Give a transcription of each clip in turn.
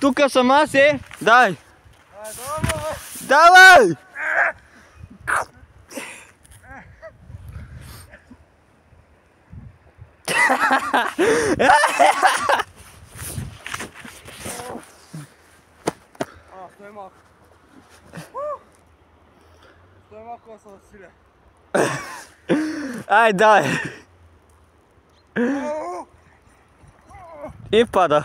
Тука съм аз, дай! Давай! Стой малко. Стой малко да се засиля. Ай, дай! И пада.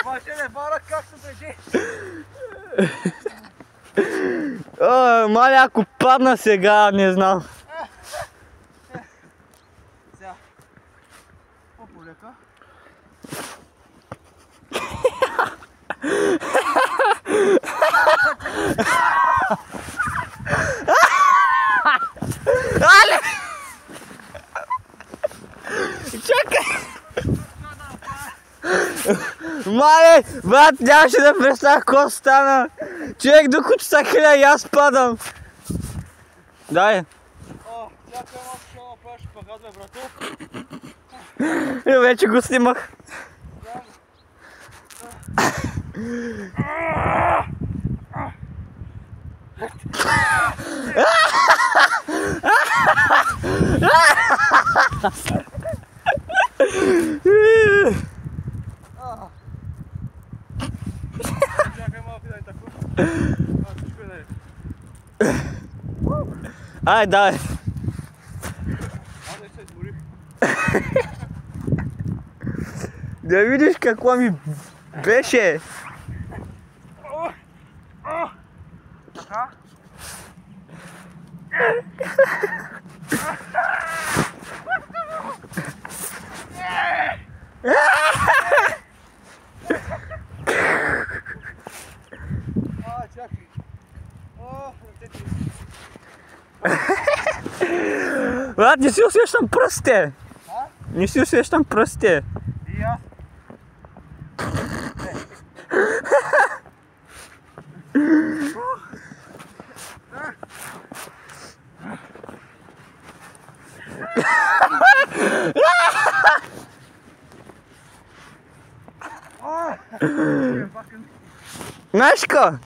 Баше не бара как се държи. Маля, ако падна сега, не знам. Сега. По-полека. Але! Чакай! Мале, брат, нямаше да представя какво стана. Човек, докато се хиля и аз падам. Дай. Чакай малко, ще направиш шпагат, бе, брато. И вече го снимах. Чакай малко да е тако. Всичко е наред. Ай, дай. Аз не се изморих. Да видиш какво ми беше. Така. Чакай. Ръцете ми. Брат, не си усещам пръстите. Не си усещам пръстите. И аз. Знаеш какво?